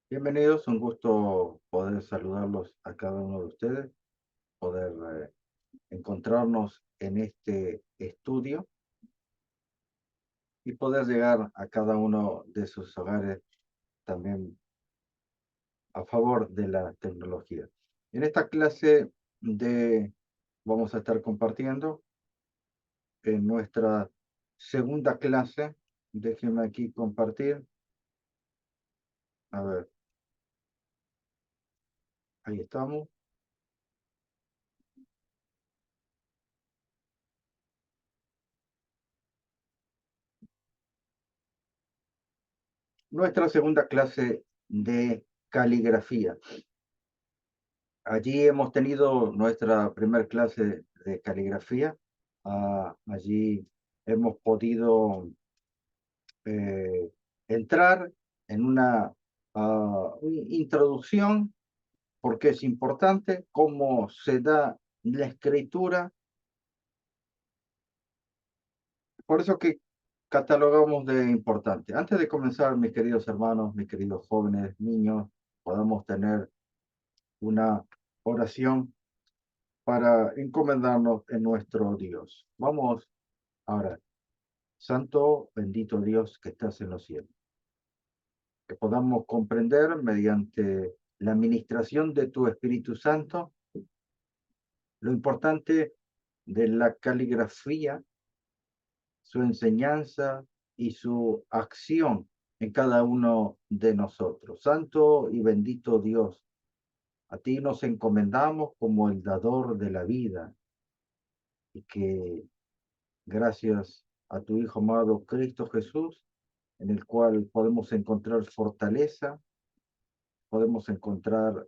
Bienvenidos, un gusto poder saludarlos a cada uno de ustedes, poder encontrarnos en este estudio y poder llegar a cada uno de sus hogares también a favor de la tecnología. En esta clase de vamos a estar compartiendo en nuestra segunda clase. Déjenme aquí compartir. A ver, ahí estamos. Nuestra segunda clase de caligrafía. Allí hemos tenido nuestra primer clase de caligrafía. Allí hemos podido entrar en una introducción, porque es importante cómo se da la escritura. Por eso que catalogamos de importante. Antes de comenzar, mis queridos hermanos, mis queridos jóvenes, niños, podamos tener una oración para encomendarnos en nuestro Dios. Vamos ahora. Santo, bendito Dios que estás en los cielos. Que podamos comprender mediante la administración de tu Espíritu Santo lo importante de la caligrafía, su enseñanza y su acción en cada uno de nosotros. Santo y bendito Dios, a ti nos encomendamos como el dador de la vida y que gracias a tu Hijo amado Cristo Jesús, en el cual podemos encontrar fortaleza, podemos encontrar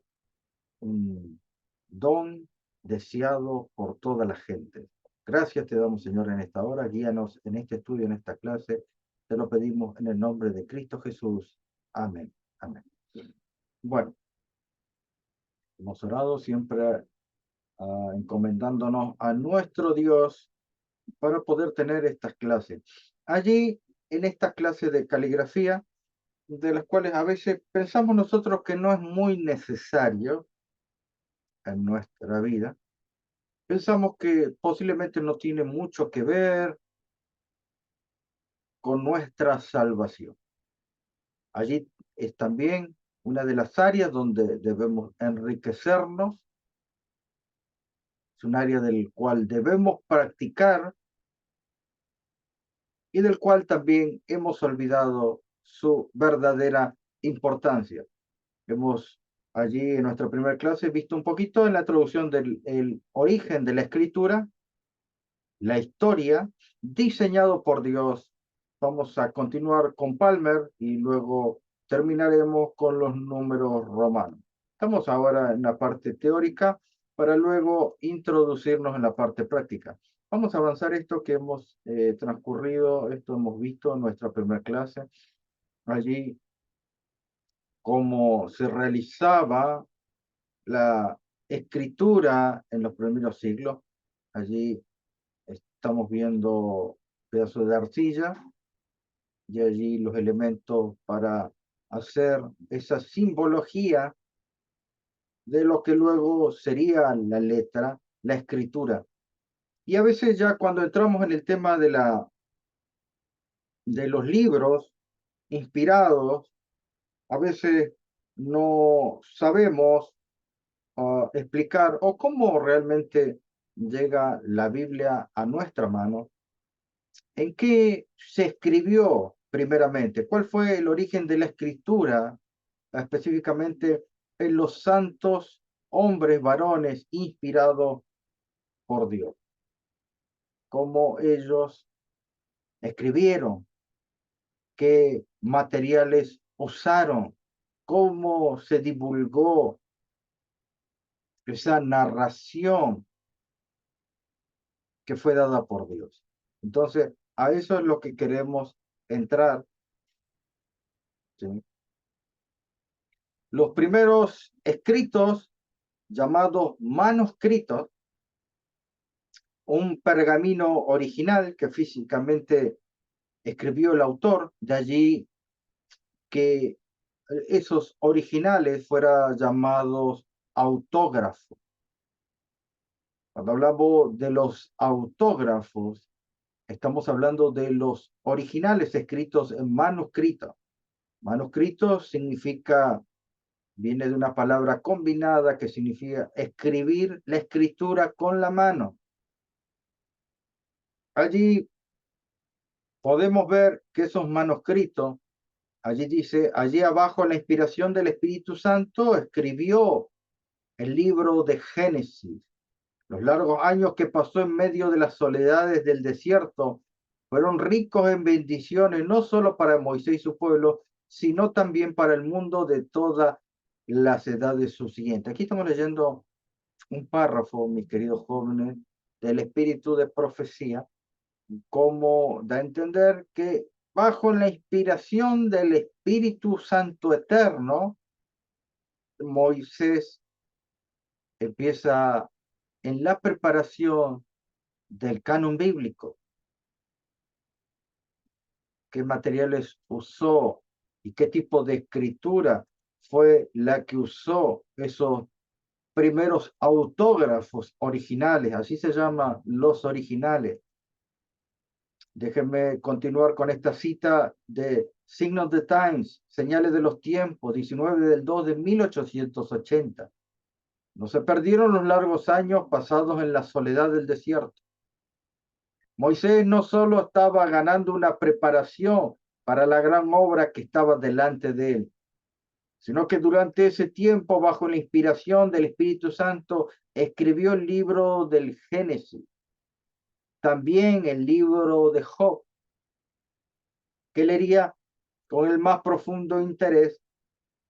un don deseado por toda la gente. Gracias te damos, Señor, en esta hora. Guíanos en este estudio, en esta clase. Te lo pedimos en el nombre de Cristo Jesús. Amén. Amén. Bueno, hemos orado siempre encomendándonos a nuestro Dios para poder tener estas clases. Allí, en estas clases de caligrafía, de las cuales a veces pensamos nosotros que no es muy necesario en nuestra vida, pensamos que posiblemente no tiene mucho que ver con nuestra salvación. Allí es también una de las áreas donde debemos enriquecernos, es un área del cual debemos practicar y del cual también hemos olvidado su verdadera importancia. Hemos allí en nuestra primera clase visto un poquito en la introducción del el origen de la escritura, la historia, diseñado por Dios. Vamos a continuar con Palmer y luego terminaremos con los números romanos. Estamos ahora en la parte teórica para luego introducirnos en la parte práctica. Vamos a avanzar esto que hemos transcurrido, esto hemos visto en nuestra primera clase, allí cómo se realizaba la escritura en los primeros siglos. Allí estamos viendo pedazos de arcilla y allí los elementos para hacer esa simbología de lo que luego sería la letra, la escritura. Y a veces ya cuando entramos en el tema de los libros inspirados, a veces no sabemos explicar o cómo realmente llega la Biblia a nuestra mano. ¿En qué se escribió primeramente? ¿Cuál fue el origen de la escritura, específicamente en los santos hombres, varones inspirados por Dios? ¿Cómo ellos escribieron? ¿Qué materiales usaron? ¿Cómo se divulgó esa narración que fue dada por Dios? Entonces, a eso es lo que queremos entrar, ¿sí? Los primeros escritos llamados manuscritos, un pergamino original que físicamente escribió el autor, de allí que esos originales fueran llamados autógrafos. Cuando hablamos de los autógrafos, estamos hablando de los originales escritos en manuscrito. Manuscrito significa, viene de una palabra combinada que significa escribir la escritura con la mano. Allí podemos ver que esos manuscritos, allí dice, allí abajo la inspiración del Espíritu Santo escribió el libro de Génesis. Los largos años que pasó en medio de las soledades del desierto fueron ricos en bendiciones, no solo para Moisés y su pueblo, sino también para el mundo de todas las edades subsiguientes. Aquí estamos leyendo un párrafo, mis queridos jóvenes, del espíritu de profecía, como da a entender que bajo la inspiración del Espíritu Santo Eterno, Moisés empieza en la preparación del canon bíblico, qué materiales usó y qué tipo de escritura fue la que usó esos primeros autógrafos originales, así se llaman los originales. Déjenme continuar con esta cita de Sign of the Times, Señales de los Tiempos, 19 del 2 de 1880. No se perdieron los largos años pasados en la soledad del desierto. Moisés no solo estaba ganando una preparación para la gran obra que estaba delante de él, sino que durante ese tiempo, bajo la inspiración del Espíritu Santo, escribió el libro del Génesis, también el libro de Job, que leería con el más profundo interés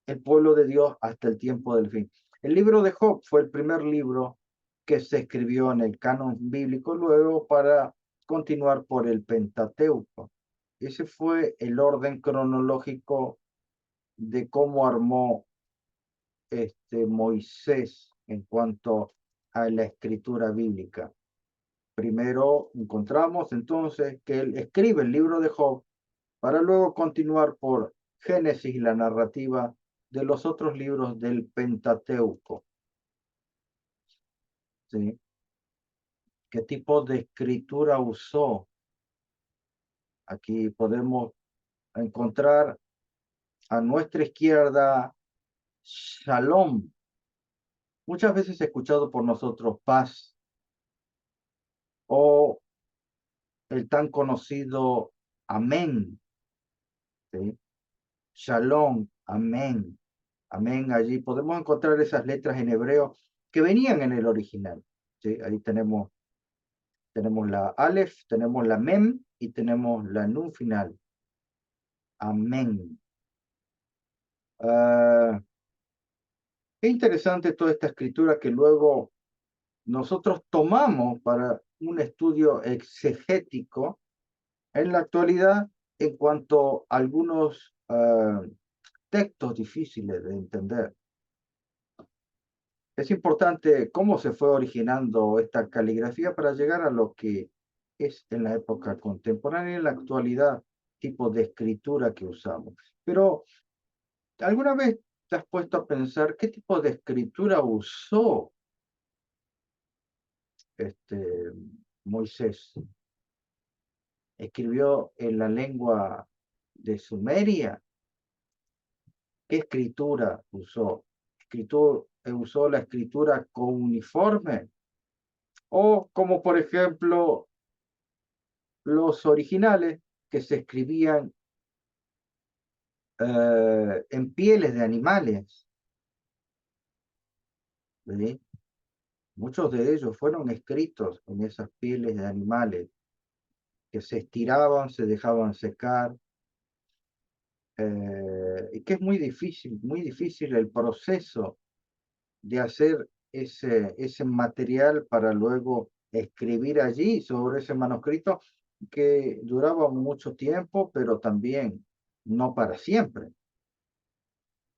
el pueblo de Dios hasta el tiempo del fin. El libro de Job fue el primer libro que se escribió en el canon bíblico, luego para continuar por el Pentateuco. Ese fue el orden cronológico de cómo armó Moisés en cuanto a la escritura bíblica. Primero encontramos entonces que él escribe el libro de Job para luego continuar por Génesis y la narrativa de los otros libros del Pentateuco. ¿Sí? ¿Qué tipo de escritura usó? Aquí podemos encontrar a nuestra izquierda Shalom. Muchas veces he escuchado por nosotros paz o el tan conocido amén. ¿Sí? Shalom, amén. Amén. Allí podemos encontrar esas letras en hebreo que venían en el original. ¿Sí? Ahí tenemos la Aleph, tenemos la Mem y tenemos la Nun final. Amén. Qué interesante toda esta escritura que luego nosotros tomamos para un estudio exegético en la actualidad en cuanto a algunos textos difíciles de entender. Es importante cómo se fue originando esta caligrafía para llegar a lo que es en la época contemporánea y en la actualidad tipo de escritura que usamos. Pero, ¿alguna vez te has puesto a pensar qué tipo de escritura usó Moisés? ¿Escribió en la lengua de Sumeria? ¿Qué escritura usó? ¿Usó la escritura couniforme? O como por ejemplo los originales que se escribían en pieles de animales. ¿Sí? Muchos de ellos fueron escritos en esas pieles de animales que se estiraban, se dejaban secar, y que es muy difícil el proceso de hacer ese material para luego escribir allí sobre ese manuscrito que duraba mucho tiempo, pero también no para siempre.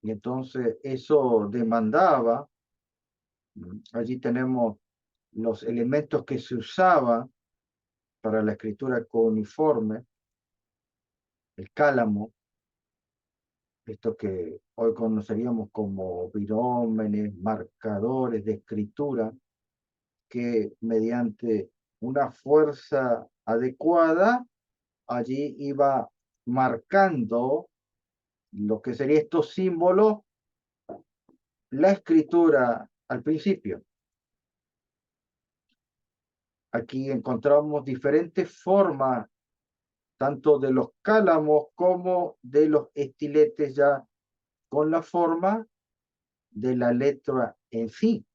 Y entonces eso demandaba, allí tenemos los elementos que se usaban para la escritura cuneiforme, el cálamo, esto que hoy conoceríamos como virómenes, marcadores de escritura, que mediante una fuerza adecuada allí iba marcando lo que serían estos símbolos, la escritura al principio. Aquí encontramos diferentes formas, tanto de los cálamos como de los estiletes, ya con la forma de la letra en sí.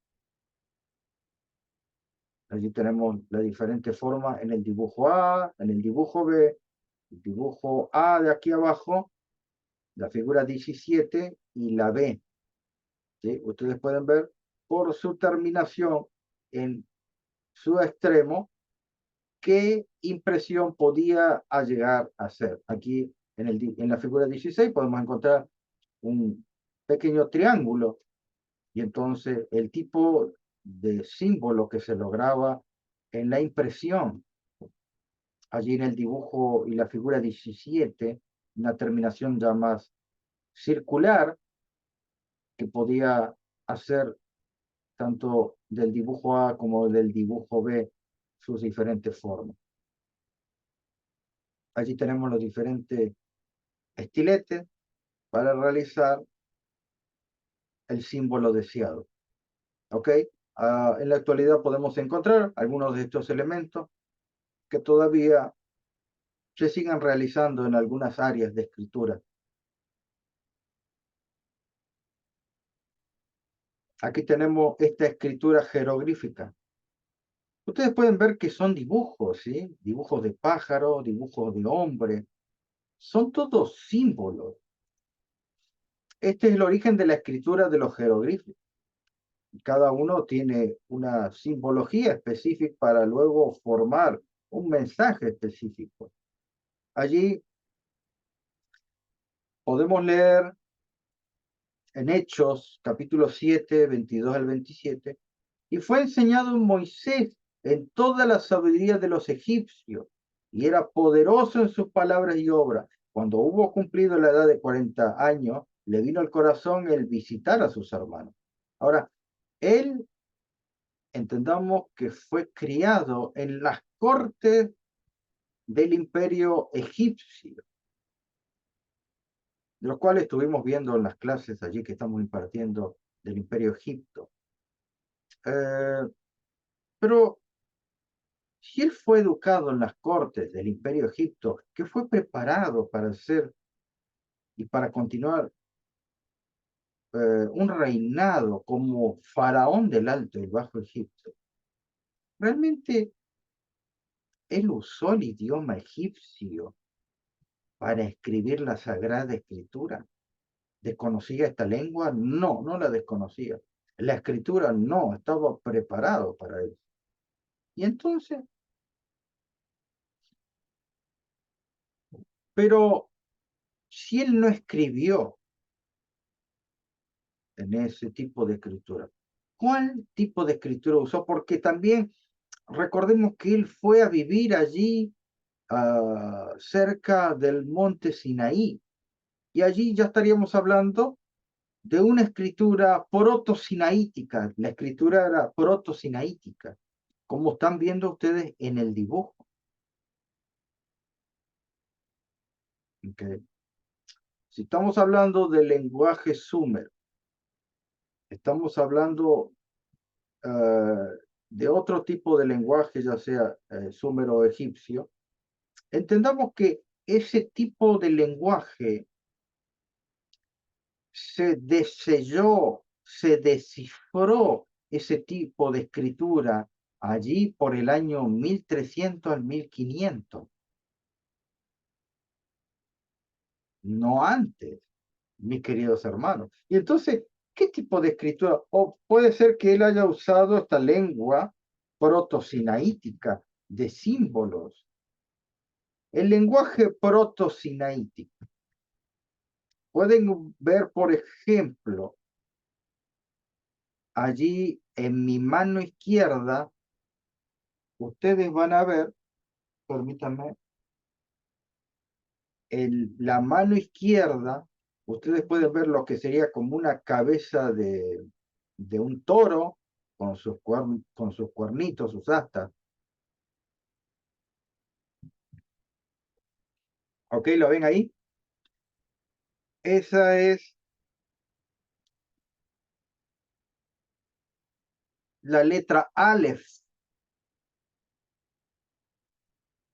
Allí tenemos la diferente forma en el dibujo A, en el dibujo B, el dibujo A de aquí abajo, la figura 17 y la B. ¿Sí? Ustedes pueden ver por su terminación en su extremo qué impresión podía llegar a ser. Aquí en la figura 16 podemos encontrar un pequeño triángulo y entonces el tipo de símbolo que se lograba en la impresión, allí en el dibujo y la figura 17, una terminación ya más circular que podía hacer tanto del dibujo A como del dibujo B sus diferentes formas. Allí tenemos los diferentes estiletes para realizar el símbolo deseado. ¿Ok? En la actualidad podemos encontrar algunos de estos elementos que todavía se sigan realizando en algunas áreas de escritura. Aquí tenemos esta escritura jeroglífica. Ustedes pueden ver que son dibujos, ¿sí? Dibujos de pájaro, dibujos de hombre. Son todos símbolos. Este es el origen de la escritura de los jeroglíficos. Cada uno tiene una simbología específica para luego formar un mensaje específico. Allí podemos leer en Hechos, capítulo 7, 22 al 27, y fue enseñado en Moisés en toda la sabiduría de los egipcios, y era poderoso en sus palabras y obras. Cuando hubo cumplido la edad de 40 años, le vino al corazón el visitar a sus hermanos. Ahora, él, entendamos que fue criado en las cortes del imperio egipcio, de los cuales estuvimos viendo en las clases allí que estamos impartiendo del imperio Egipto. Eh, pero si él fue educado en las cortes del imperio Egipto, que fue preparado para ser y para continuar un reinado como faraón del Alto y Bajo Egipto, realmente él usó el idioma egipcio para escribir la Sagrada Escritura. ¿Desconocía esta lengua? No, no la desconocía. La escritura no, estaba preparado para eso. Y entonces, pero si él no escribió en ese tipo de escritura, ¿cuál tipo de escritura usó? Porque también recordemos que él fue a vivir allí cerca del monte Sinaí. Y allí ya estaríamos hablando de una escritura proto-sinaítica. La escritura era proto-sinaítica, como están viendo ustedes en el dibujo. ¿Okay? Si estamos hablando del lenguaje sumer, estamos hablando de otro tipo de lenguaje, ya sea sumer o egipcio, entendamos que ese tipo de lenguaje se deselló, se descifró ese tipo de escritura allí por el año 1300 al 1500, no antes, mis queridos hermanos. Y entonces, ¿qué tipo de escritura? O puede ser que él haya usado esta lengua proto-sinaítica de símbolos. El lenguaje proto-sinaítico. Pueden ver, por ejemplo, allí en mi mano izquierda, ustedes van a ver, permítanme, la mano izquierda Ustedes pueden ver lo que sería como una cabeza de un toro con con sus cuernitos, sus astas. ¿Ok? ¿Lo ven ahí? Esa es la letra Aleph.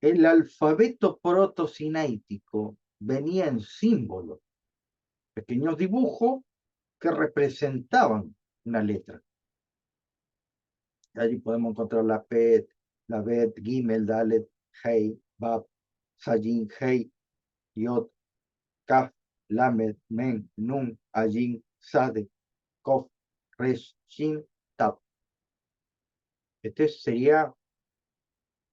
El alfabeto proto-sinaítico venía en símbolos, pequeños dibujos que representaban una letra. Allí podemos encontrar la Pet, la Bet, Gimel, Dalet, Hei, Bab, Sayin, Hei, Yod, Kaf, Lamed, Men, Nun, Ayin, Sade, Kof, Resh, Shin, Tab. Este sería,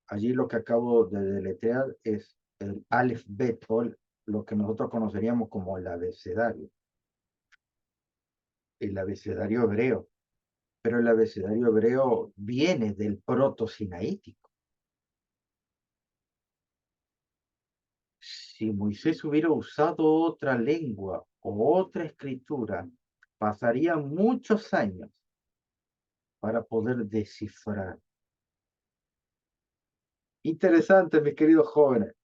allí lo que acabo de deletrear es el Aleph Bet, o lo que nosotros conoceríamos como el abecedario hebreo. Pero el abecedario hebreo viene del proto-sinaítico. Si Moisés hubiera usado otra lengua o otra escritura, pasarían muchos años para poder descifrar. Interesante, mis queridos jóvenes.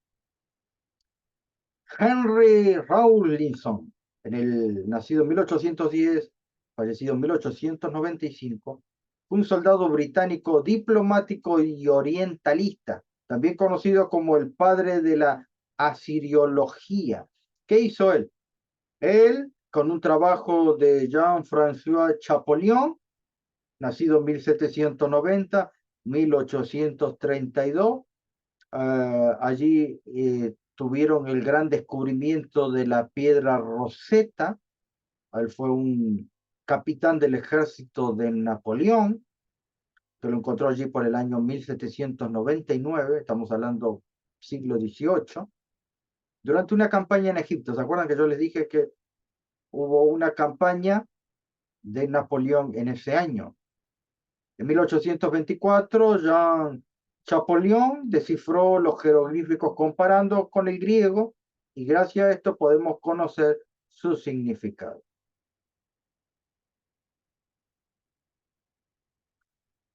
Henry Rawlinson, nacido en 1810, fallecido en 1895, fue un soldado británico diplomático y orientalista, también conocido como el padre de la asiriología. ¿Qué hizo él? Él, con un trabajo de Jean-François Champollion, nacido en 1790, 1832, allí tuvieron el gran descubrimiento de la piedra Rosetta. Él fue un capitán del ejército de Napoleón, que lo encontró allí por el año 1799, estamos hablando siglo XVIII, durante una campaña en Egipto. ¿Se acuerdan que yo les dije que hubo una campaña de Napoleón en ese año? En 1824, Jean Champollion descifró los jeroglíficos comparando con el griego y gracias a esto podemos conocer su significado.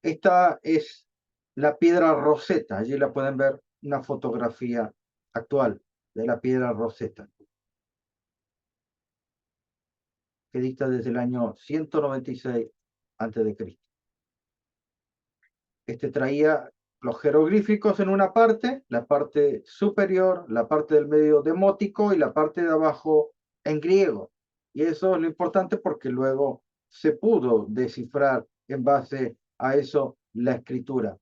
Esta es la piedra Rosetta. Allí la pueden ver, una fotografía actual de la piedra Rosetta, que dista desde el año 196 a.C. Este traía los jeroglíficos en una parte, la parte superior, la parte del medio demótico y la parte de abajo en griego. Y eso es lo importante porque luego se pudo descifrar en base a eso la escritura.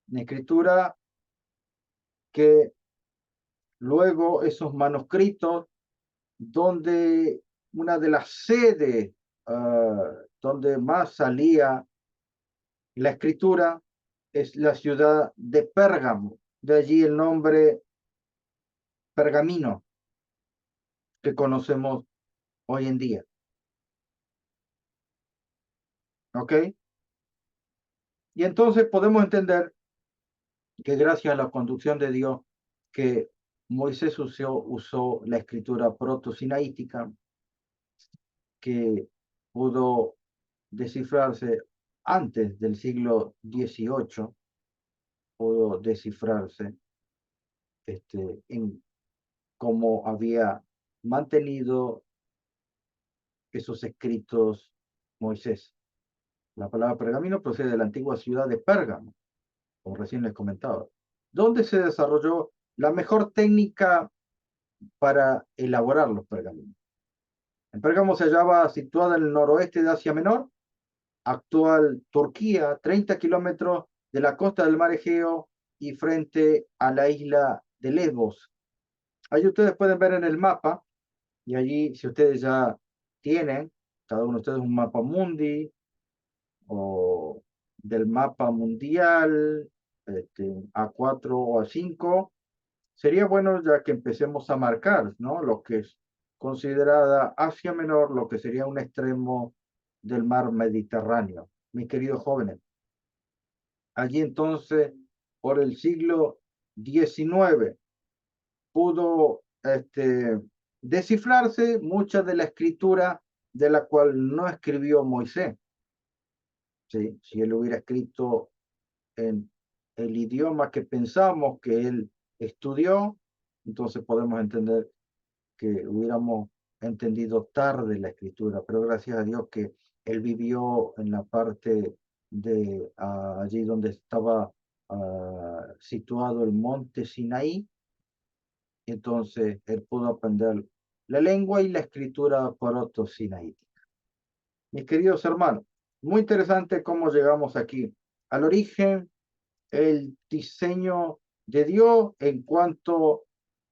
Una escritura que luego esos manuscritos, donde una de las sedes donde más salía la escritura es la ciudad de Pérgamo, de allí el nombre pergamino que conocemos hoy en día. ¿Ok? Y entonces podemos entender que gracias a la conducción de Dios, que Moisés usó la escritura proto-sinaítica, que pudo descifrarse antes del siglo XVIII, pudo descifrarse en cómo había mantenido esos escritos Moisés. La palabra pergamino procede de la antigua ciudad de Pérgamo, como recién les comentaba, donde se desarrolló la mejor técnica para elaborar los pergaminos. En Pérgamo se hallaba situada en el noroeste de Asia Menor, actual Turquía, 30 kilómetros de la costa del mar Egeo y frente a la isla de Lesbos. Ahí ustedes pueden ver en el mapa, y allí si ustedes ya tienen, cada uno de ustedes un mapa mundi, o del mapa mundial, A4 o A5, sería bueno ya que empecemos a marcar, ¿no? Lo que es considerada Asia Menor, lo que sería un extremo del mar Mediterráneo. Mis queridos jóvenes, allí entonces, por el siglo XIX, pudo descifrarse mucha de la escritura de la cual no escribió Moisés. ¿Sí? Si él hubiera escrito en el idioma que pensamos que él estudió, entonces podemos entender que hubiéramos entendido tarde la escritura, pero gracias a Dios que él vivió en la parte de allí donde estaba situado el monte Sinaí, entonces él pudo aprender la lengua y la escritura proto-sinaítica. Mis queridos hermanos, muy interesante cómo llegamos aquí, al origen, el diseño de Dios en cuanto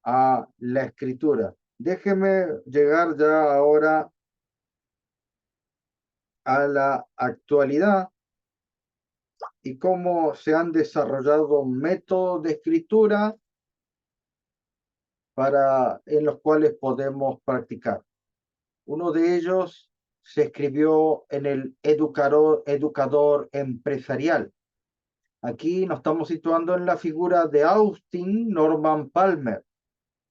a la escritura. Déjeme llegar ya ahora a la actualidad y cómo se han desarrollado métodos de escritura en los cuales podemos practicar. Uno de ellos se escribió en el educador empresarial. Aquí nos estamos situando en la figura de Austin Norman Palmer,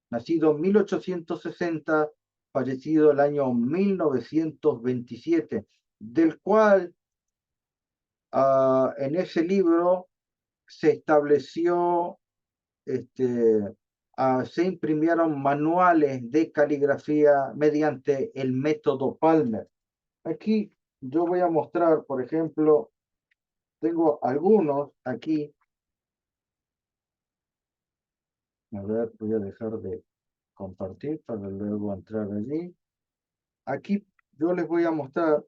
nacido en 1860, fallecido el año 1927, del cual en ese libro se estableció, se imprimieron manuales de caligrafía mediante el método Palmer. Aquí yo voy a mostrar, por ejemplo, tengo algunos aquí. A ver, voy a dejar de compartir para luego entrar allí. Aquí yo les voy a mostrar,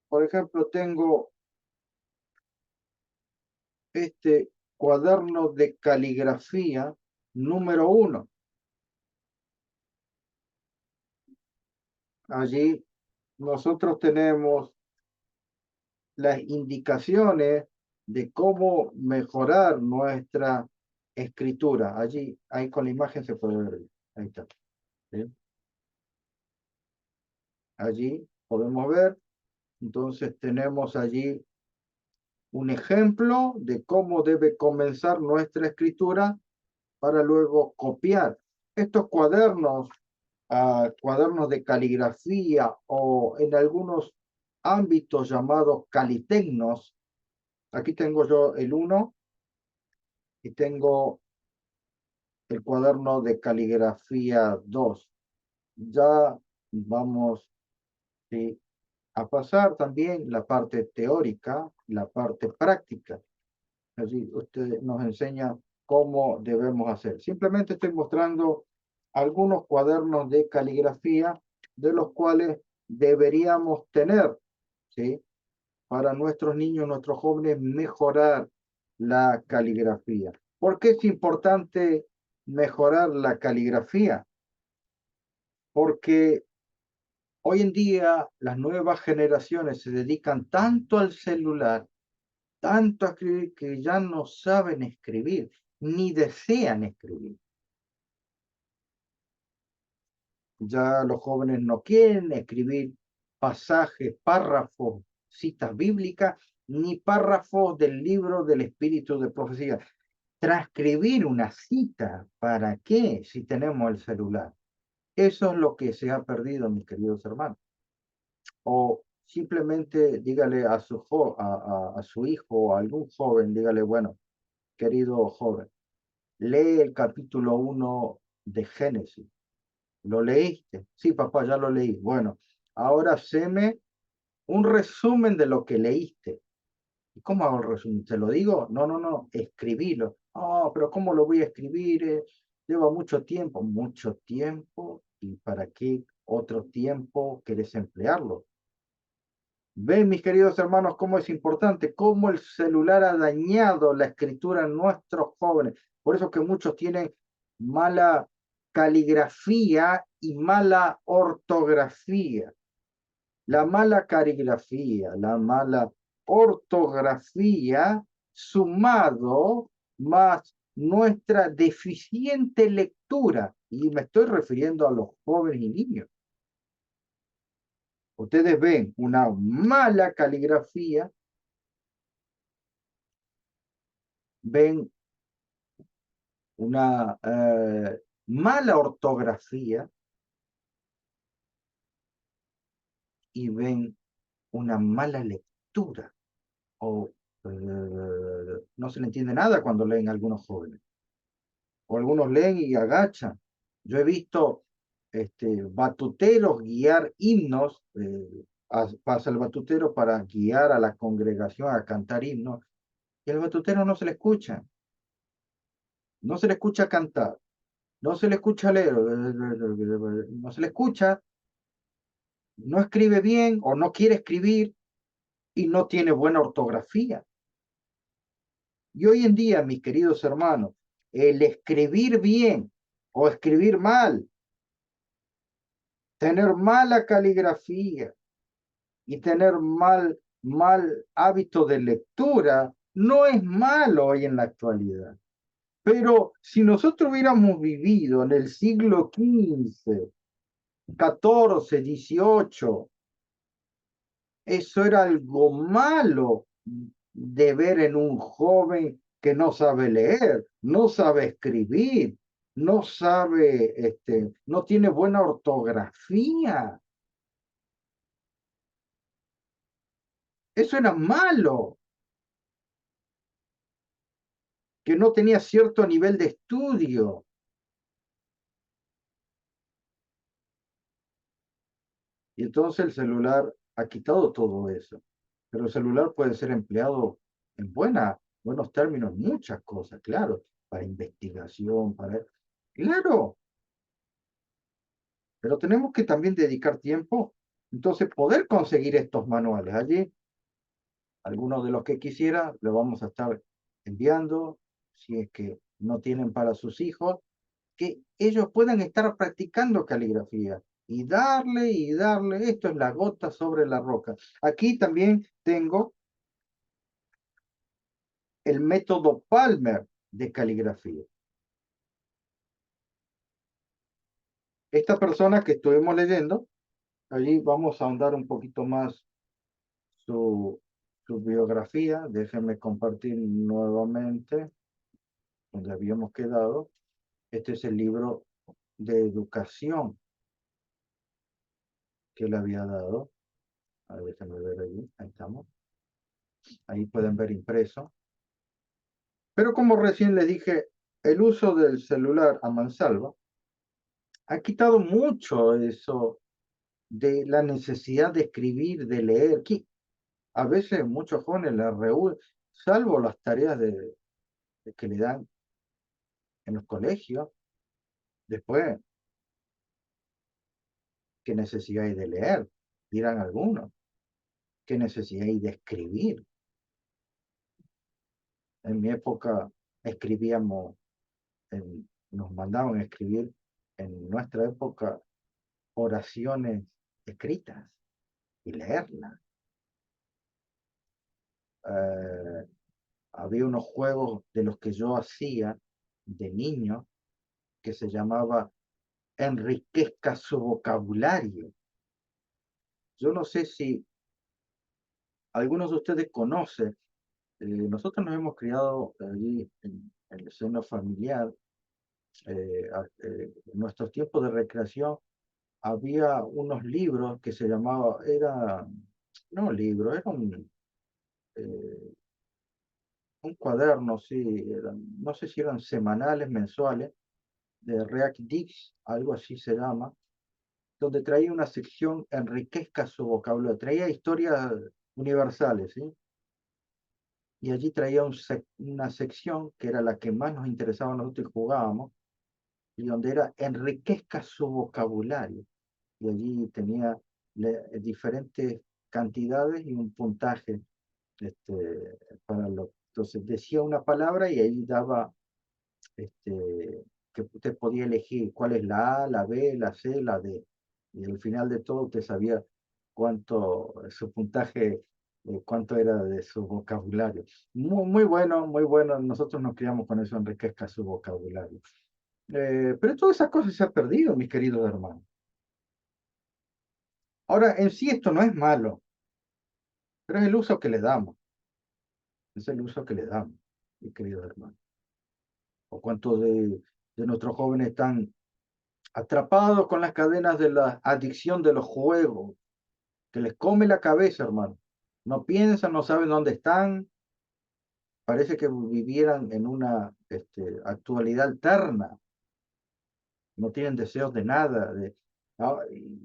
por ejemplo, tengo este cuaderno de caligrafía número 1. Allí nosotros tenemos las indicaciones de cómo mejorar nuestra escritura. Allí, ahí con la imagen se puede ver. Ahí está. ¿Sí? Allí podemos ver. Entonces tenemos allí un ejemplo de cómo debe comenzar nuestra escritura para luego copiar. Estos cuadernos, cuadernos de caligrafía o en algunos ámbitos llamados calitecnos, aquí tengo yo el 1 y tengo el cuaderno de caligrafía 2. Ya vamos, ¿sí?, a pasar también la parte teórica, la parte práctica. Allí usted nos enseña cómo debemos hacer. Simplemente estoy mostrando algunos cuadernos de caligrafía de los cuales deberíamos tener, ¿sí?, para nuestros niños, nuestros jóvenes, mejorar la caligrafía. ¿Por qué es importante mejorar la caligrafía? Porque hoy en día las nuevas generaciones se dedican tanto al celular, tanto a escribir, que ya no saben escribir, ni desean escribir. Ya los jóvenes no quieren escribir pasajes, párrafos, citas bíblicas, ni párrafos del libro del espíritu de profecía. Transcribir una cita, ¿para qué si tenemos el celular? Eso es lo que se ha perdido, mis queridos hermanos. O simplemente dígale a su hijo o a algún joven, dígale, bueno, querido joven, lee el capítulo 1 de Génesis. ¿Lo leíste? Sí, papá, ya lo leí. Bueno, ahora haceme un resumen de lo que leíste. ¿Y cómo hago el resumen? ¿Te lo digo? No, no, no, escribilo. Ah, pero ¿cómo lo voy a escribir? Lleva mucho tiempo. Mucho tiempo. ¿Y para qué otro tiempo querés emplearlo? Ven, mis queridos hermanos, cómo es importante, cómo el celular ha dañado la escritura en nuestros jóvenes. Por eso que muchos tienen mala caligrafía y mala ortografía. La mala caligrafía, la mala ortografía, sumado más nuestra deficiente lectura, y me estoy refiriendo a los jóvenes y niños. Ustedes ven una mala caligrafía, ven una mala ortografía, y ven una mala lectura o no se le entiende nada cuando leen algunos jóvenes. O algunos leen y agachan. Yo he visto batuteros guiar himnos, pasa el batutero para guiar a la congregación a cantar himnos, y al batutero no se le escucha, no se le escucha cantar, no se le escucha leer, no se le escucha, no escribe bien o no quiere escribir y no tiene buena ortografía. Y hoy en día, mis queridos hermanos, el escribir bien o escribir mal, tener mala caligrafía y tener mal hábito de lectura, no es malo hoy en la actualidad. Pero si nosotros hubiéramos vivido en el siglo XV, XIV, XVIII, eso era algo malo de ver en un joven que no sabe leer, no sabe escribir, no sabe, no tiene buena ortografía. Eso era malo, que no tenía cierto nivel de estudio. Y entonces el celular ha quitado todo eso. Pero el celular puede ser empleado en buenos términos, muchas cosas, claro, para investigación, para... Claro, pero tenemos que también dedicar tiempo, entonces poder conseguir estos manuales. Allí, algunos de los que quisiera, lo vamos a estar enviando, si es que no tienen para sus hijos, que ellos puedan estar practicando caligrafía y darle, esto es la gota sobre la roca. Aquí también tengo el método Palmer de caligrafía. Esta persona que estuvimos leyendo, allí vamos a ahondar un poquito más su, su biografía. Déjenme compartir nuevamente donde habíamos quedado. Este es el libro de educación que le había dado. A ver, déjenme ver allí. Ahí estamos. Ahí pueden ver impreso. Pero como recién les dije, el uso del celular a mansalva ha quitado mucho eso de la necesidad de escribir, de leer. Que a veces muchos jóvenes la reúnen, salvo las tareas que le dan en los colegios, después, ¿qué necesidad hay de leer? Dirán algunos. ¿Qué necesidad hay de escribir? En mi época escribíamos, nos mandaban a escribir en nuestra época oraciones escritas y leerlas. Eh, había unos juegos de los que yo hacía de niño que se llamaba Enriquezca su vocabulario. Yo no sé si algunos de ustedes conocen, nosotros nos hemos criado allí en el seno familiar, en nuestros tiempos de recreación había unos libros que se llamaba, era, no libro, era un cuaderno, sí, no sé si eran semanales, mensuales, de React Dix, algo así se llama, donde traía una sección enriquezca su vocabulario, traía historias universales, ¿sí? Y allí traía una sección que era la que más nos interesaba a nosotros y jugábamos, y donde era enriquezca su vocabulario. Y allí tenía diferentes cantidades y un puntaje para lo. Entonces decía una palabra y ahí daba que usted podía elegir cuál es la A, la B, la C, la D. Y al final de todo usted sabía cuánto, su puntaje, cuánto era de su vocabulario. Muy, muy bueno, muy bueno. Nosotros nos criamos con eso, enriquezca su vocabulario. Pero todas esas cosas se han perdido, mis queridos hermanos. Ahora, en sí esto no es malo, pero es el uso que le damos. Es el uso que le damos, mis queridos hermanos. O cuántos de nuestros jóvenes están atrapados con las cadenas de la adicción de los juegos, que les come la cabeza, hermano. No piensan, no saben dónde están, parece que vivieran en una actualidad alterna, no tienen deseos de nada.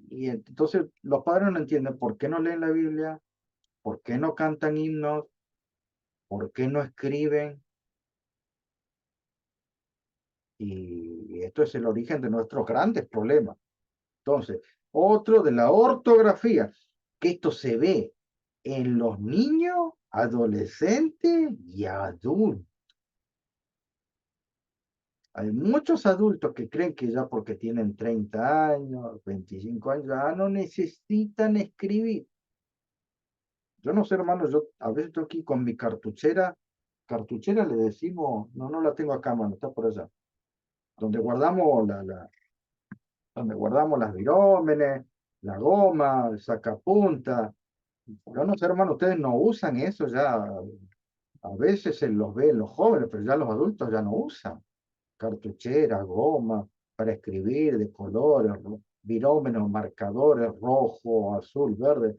Y entonces los padres no entienden por qué no leen la Biblia, por qué no cantan himnos, por qué no escriben. Y esto es el origen de nuestros grandes problemas. Entonces, otro de la ortografía, que esto se ve en los niños, adolescentes y adultos. Hay muchos adultos que creen que ya porque tienen 30 años, 25 años, ya no necesitan escribir. Yo no sé, hermano, yo a veces estoy aquí con mi cartuchera le decimos, no la tengo acá, mano, está por allá, donde guardamos donde guardamos las virómenes, la goma, el sacapunta. Yo no sé, hermano, ustedes no usan eso ya. A veces se los ve en los jóvenes, pero ya los adultos ya no usan cartuchera, goma, para escribir de colores, virómenos, marcadores, rojo, azul, verde.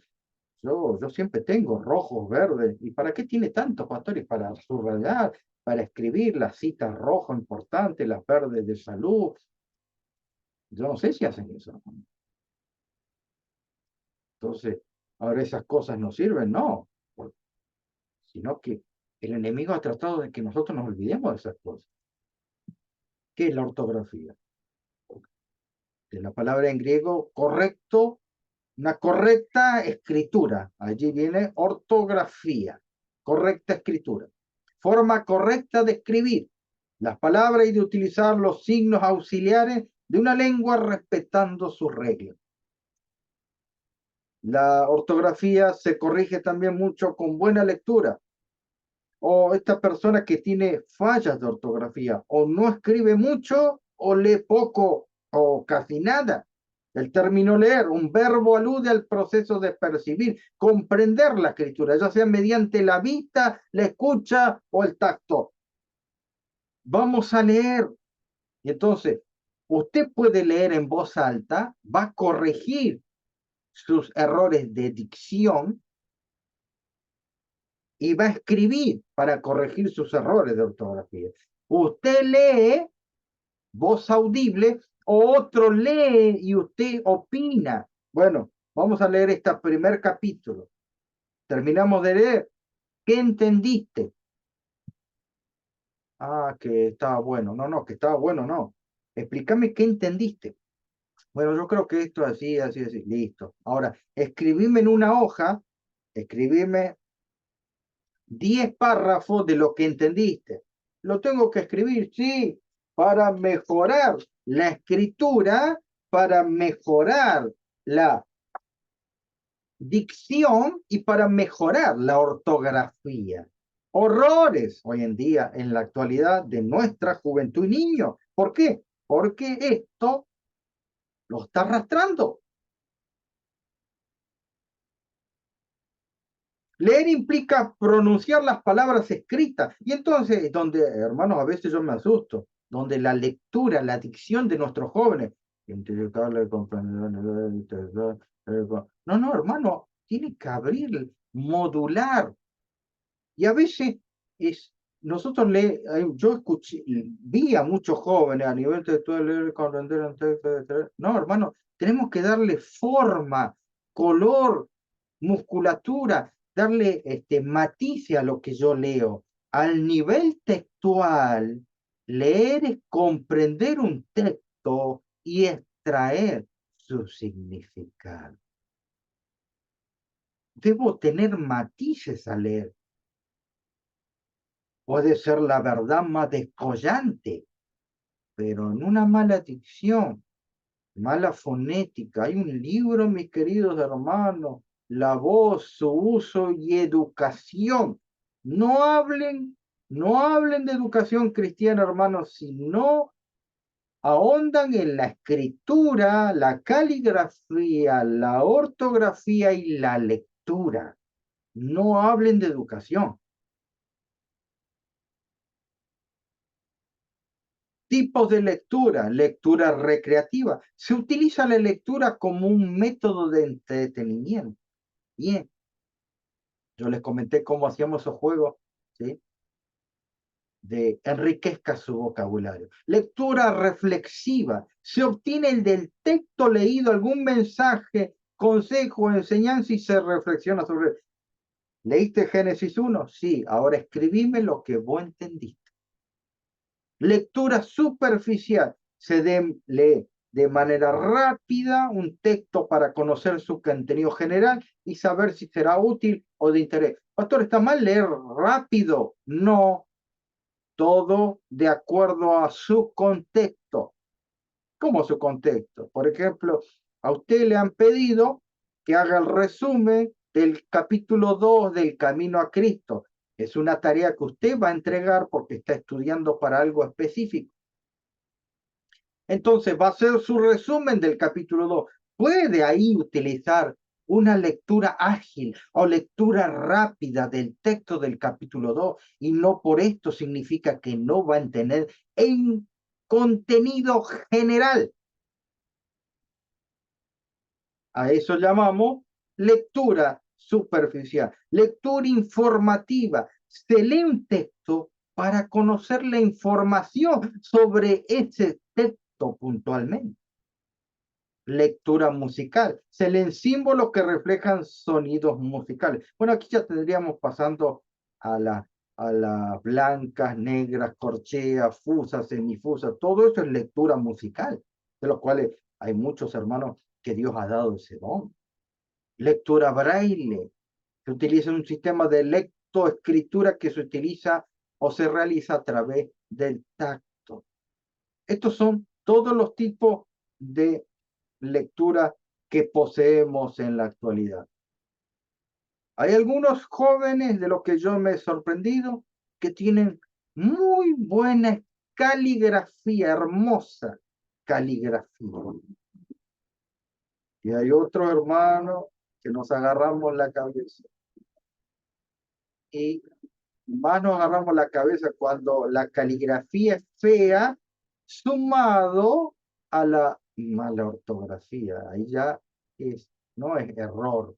Yo siempre tengo rojos, verdes. ¿Y para qué tiene tantos pastores? Para subrayar, para escribir las citas rojo importantes, las verdes de salud. Yo no sé si hacen eso. Entonces, ahora esas cosas no sirven, no, sino que el enemigo ha tratado de que nosotros nos olvidemos de esas cosas. ¿Qué es la ortografía? De la palabra en griego correcto, una correcta escritura. Allí viene ortografía, correcta escritura. Forma correcta de escribir las palabras y de utilizar los signos auxiliares de una lengua respetando sus reglas. La ortografía se corrige también mucho con buena lectura. O esta persona que tiene fallas de ortografía, o no escribe mucho, o lee poco, o casi nada. El término leer, un verbo alude al proceso de percibir, comprender la escritura, ya sea mediante la vista, la escucha o el tacto. Vamos a leer. Y entonces, usted puede leer en voz alta, va a corregir sus errores de dicción y va a escribir para corregir sus errores de ortografía. Usted lee voz audible o otro lee y usted opina. Bueno, vamos a leer este primer capítulo. Terminamos de leer. ¿Qué entendiste? Ah, que estaba bueno. No, que estaba bueno, no. Explícame qué entendiste. Bueno, yo creo que esto así, así, así. Listo. Ahora, escribime en una hoja, escribime 10 párrafos de lo que entendiste. Lo tengo que escribir, sí, para mejorar la escritura, para mejorar la dicción y para mejorar la ortografía. Horrores hoy en día en la actualidad de nuestra juventud y niños. ¿Por qué? Porque esto lo está arrastrando. Leer implica pronunciar las palabras escritas. Y entonces, donde, hermanos, a veces yo me asusto, donde la lectura, la dicción de nuestros jóvenes, identificarle, comprender, no, hermano, tiene que abrir, modular. Y a veces es, nosotros yo escuché, vi a muchos jóvenes a nivel textual, leer, comprender, no, hermano, tenemos que darle forma, color, musculatura, darle matice a lo que yo leo. Al nivel textual, leer es comprender un texto y extraer su significado. Debo tener matices al leer. Puede ser la verdad más descollante, pero en una mala dicción, mala fonética. Hay un libro, mis queridos hermanos, La voz, su uso y educación. No hablen, no hablen de educación cristiana, hermanos, sino ahondan en la escritura, la caligrafía, la ortografía y la lectura. No hablen de educación. Tipos de lectura, lectura recreativa. Se utiliza la lectura como un método de entretenimiento. Bien, yo les comenté cómo hacíamos esos juegos, ¿sí? De enriquezca su vocabulario. Lectura reflexiva. Se obtiene del texto leído algún mensaje, consejo, enseñanza y se reflexiona sobre él. ¿Leíste Génesis 1? Sí, ahora escribime lo que vos entendiste. Lectura superficial. Se lee de manera rápida un texto para conocer su contenido general y saber si será útil o de interés. Pastor, ¿está mal leer rápido? No, todo de acuerdo a su contexto. ¿Cómo su contexto? Por ejemplo, a usted le han pedido que haga el resumen del capítulo 2 del Camino a Cristo. Es una tarea que usted va a entregar porque está estudiando para algo específico. Entonces va a hacer su resumen del capítulo 2. Puede ahí utilizar una lectura ágil o lectura rápida del texto del capítulo 2 y no por esto significa que no va a entender en contenido general. A eso llamamos lectura superficial, lectura informativa. Se lee un texto para conocer la información sobre ese texto puntualmente. Lectura musical. Se leen símbolos que reflejan sonidos musicales. Bueno, aquí ya tendríamos pasando a las blancas, negras, corcheas, fusas, semifusas. Todo eso es lectura musical, de los cuales hay muchos hermanos que Dios ha dado ese don. Lectura braille. Se utiliza un sistema de lectoescritura que se utiliza o se realiza a través del tacto. Estos son todos los tipos de lectura que poseemos en la actualidad. Hay algunos jóvenes de los que yo me he sorprendido que tienen muy buena caligrafía, hermosa caligrafía. Y hay otros hermanos que nos agarramos la cabeza. Y más nos agarramos la cabeza cuando la caligrafía es fea, sumado a la mala ortografía. Ahí ya no es error,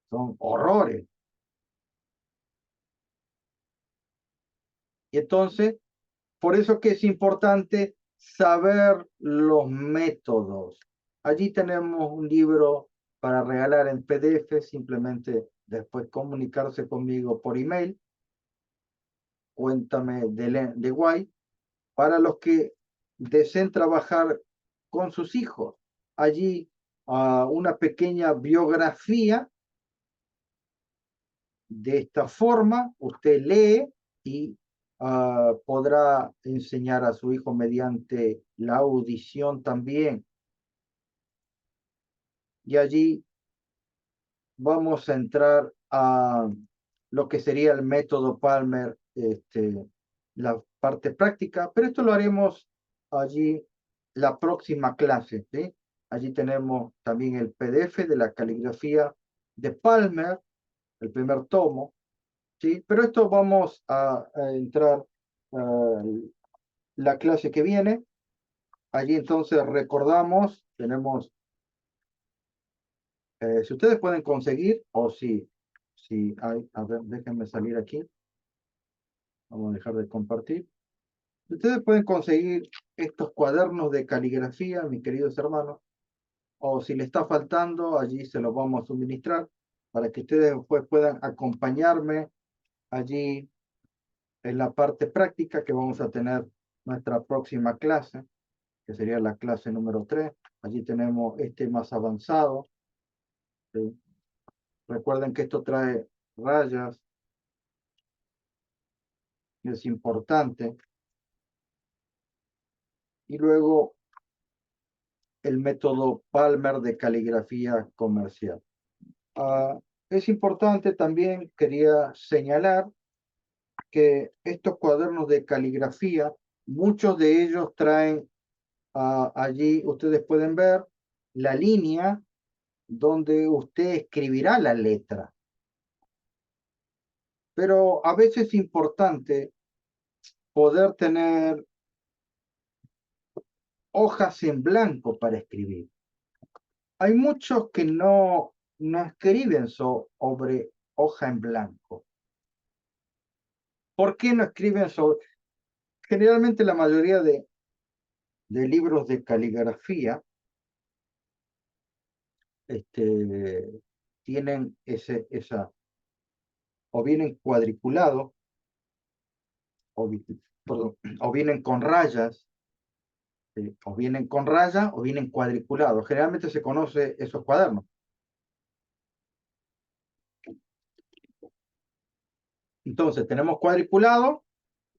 son horrores. Y entonces, por eso que es importante saber los métodos. Allí tenemos un libro para regalar en PDF, simplemente después comunicarse conmigo por email, cuéntame de Guay, para los que deseen trabajar con sus hijos. Allí una pequeña biografía. De esta forma, usted lee y podrá enseñar a su hijo mediante la audición también. Y allí vamos a entrar a lo que sería el método Palmer, la parte práctica, pero esto lo haremos allí la próxima clase, ¿sí? Allí tenemos también el PDF de la caligrafía de Palmer, el primer tomo, ¿sí? Pero esto vamos a entrar la clase que viene. Allí entonces recordamos, tenemos, si ustedes pueden conseguir, o si hay, a ver, déjenme salir aquí. Vamos a dejar de compartir. Ustedes pueden conseguir estos cuadernos de caligrafía, mis queridos hermanos, o si les está faltando, allí se los vamos a suministrar para que ustedes después puedan acompañarme allí en la parte práctica que vamos a tener nuestra próxima clase, que sería la clase número 3. Allí tenemos este más avanzado. ¿Sí? Recuerden que esto trae rayas, es importante. Y luego el método Palmer de caligrafía comercial. Es importante también, quería señalar que estos cuadernos de caligrafía, muchos de ellos traen allí, ustedes pueden ver la línea donde usted escribirá la letra. Pero a veces es importante poder tener hojas en blanco para escribir. Hay muchos que no no escriben sobre hoja en blanco. ¿Por qué no escriben sobre? Generalmente la mayoría de libros de caligrafía tienen o vienen cuadriculados, o vienen con rayas, o vienen con rayas o vienen cuadriculados. Generalmente se conoce esos cuadernos. Entonces tenemos cuadriculado,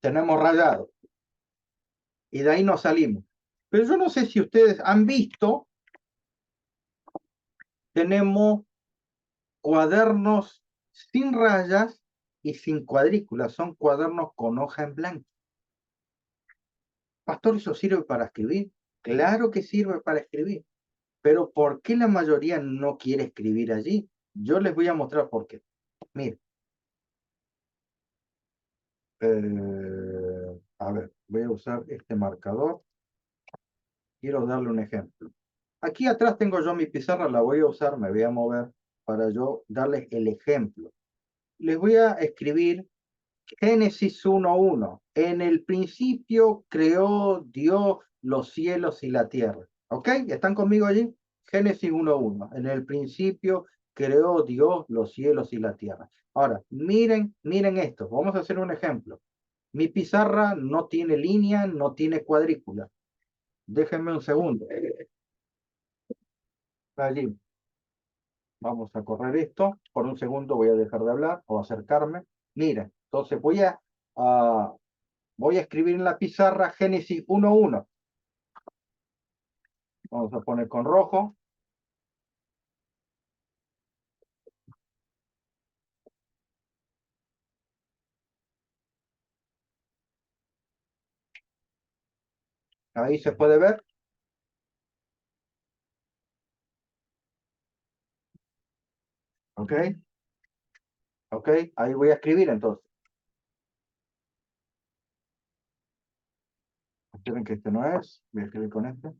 tenemos rayado, y de ahí nos salimos. Pero yo no sé si ustedes han visto, tenemos cuadernos sin rayas y sin cuadrículas, son cuadernos con hoja en blanco. Pastor, ¿eso sirve para escribir? Claro que sirve para escribir, pero ¿por qué la mayoría no quiere escribir allí? Yo les voy a mostrar por qué. Mire, a ver, voy a usar este marcador. Quiero darle un ejemplo. Aquí atrás tengo yo mi pizarra, la voy a usar, me voy a mover para yo darles el ejemplo. Les voy a escribir Génesis 1:1. En el principio creó Dios los cielos y la tierra. ¿Ok? ¿Están conmigo allí? Génesis 1:1. En el principio creó Dios los cielos y la tierra. Ahora, miren esto. Vamos a hacer un ejemplo. Mi pizarra no tiene línea, no tiene cuadrícula. Déjenme un segundo. Allí. Vamos a correr esto. Por un segundo voy a dejar de hablar o acercarme. Miren, entonces voy a escribir en la pizarra Génesis 1:1. Vamos a poner con rojo. Ahí se puede ver. ¿Ok? ¿Ok? Ahí voy a escribir entonces. Esperen que este no es. Voy a escribir con este.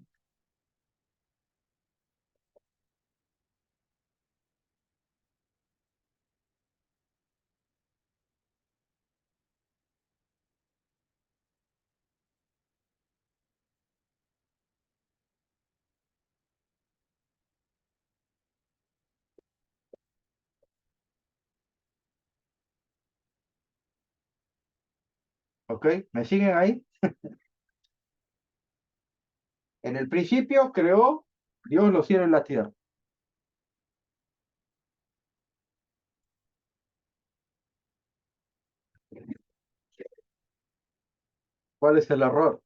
¿Ok? ¿Me siguen ahí? En el principio creó Dios los cielos y la tierra. ¿Cuál es el error?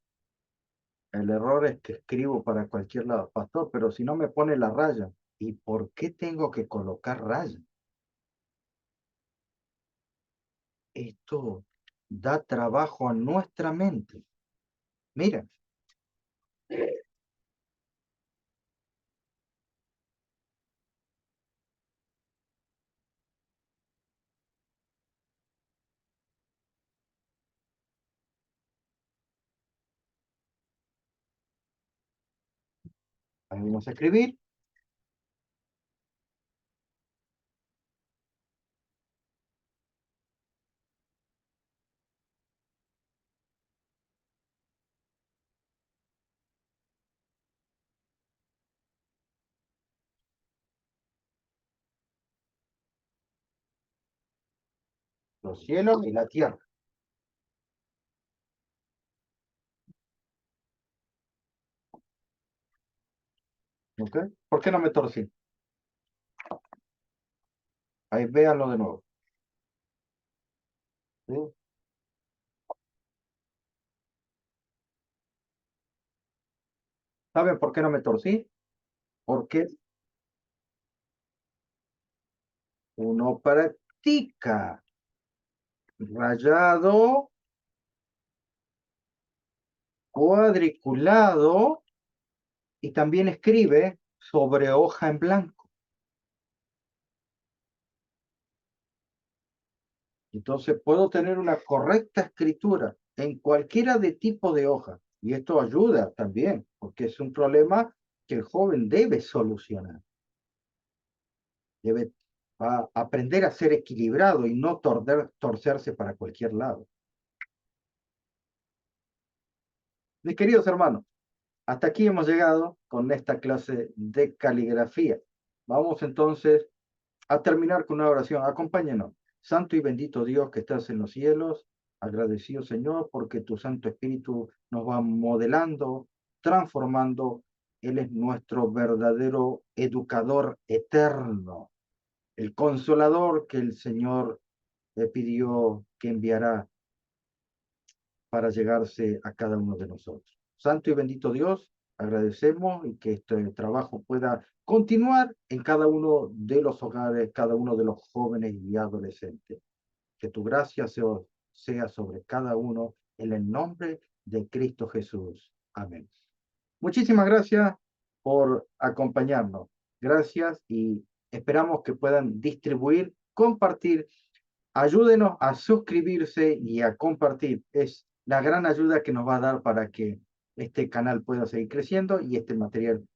El error es que escribo para cualquier lado. Pastor, pero si no me pone la raya. ¿Y por qué tengo que colocar raya? Esto da trabajo a nuestra mente. Miren, ahí vamos a escribir. Los cielos y la tierra. ¿Ok? ¿Por qué no me torcí? Ahí véanlo de nuevo. ¿Sí? ¿Saben por qué no me torcí? Porque uno practica rayado, cuadriculado y también escribe sobre hoja en blanco. Entonces puedo tener una correcta escritura en cualquiera de tipo de hoja. Y esto ayuda también, porque es un problema que el joven debe solucionar. debe aprender a ser equilibrado y no torcerse para cualquier lado. Mis queridos hermanos, hasta aquí hemos llegado con esta clase de caligrafía. Vamos entonces a terminar con una oración. Acompáñenos. Santo y bendito Dios que estás en los cielos, agradecido Señor porque tu Santo Espíritu nos va modelando, transformando. Él es nuestro verdadero educador eterno, el consolador que el Señor le pidió que enviará para llegarse a cada uno de nosotros. Santo y bendito Dios, agradecemos y que este trabajo pueda continuar en cada uno de los hogares, cada uno de los jóvenes y adolescentes. Que tu gracia sea sobre cada uno en el nombre de Cristo Jesús. Amén. Muchísimas gracias por acompañarnos. Gracias y esperamos que puedan distribuir, compartir. Ayúdenos a suscribirse y a compartir. Es la gran ayuda que nos va a dar para que este canal pueda seguir creciendo y este material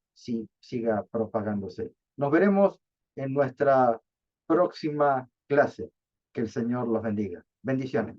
siga propagándose. Nos veremos en nuestra próxima clase. Que el Señor los bendiga. Bendiciones.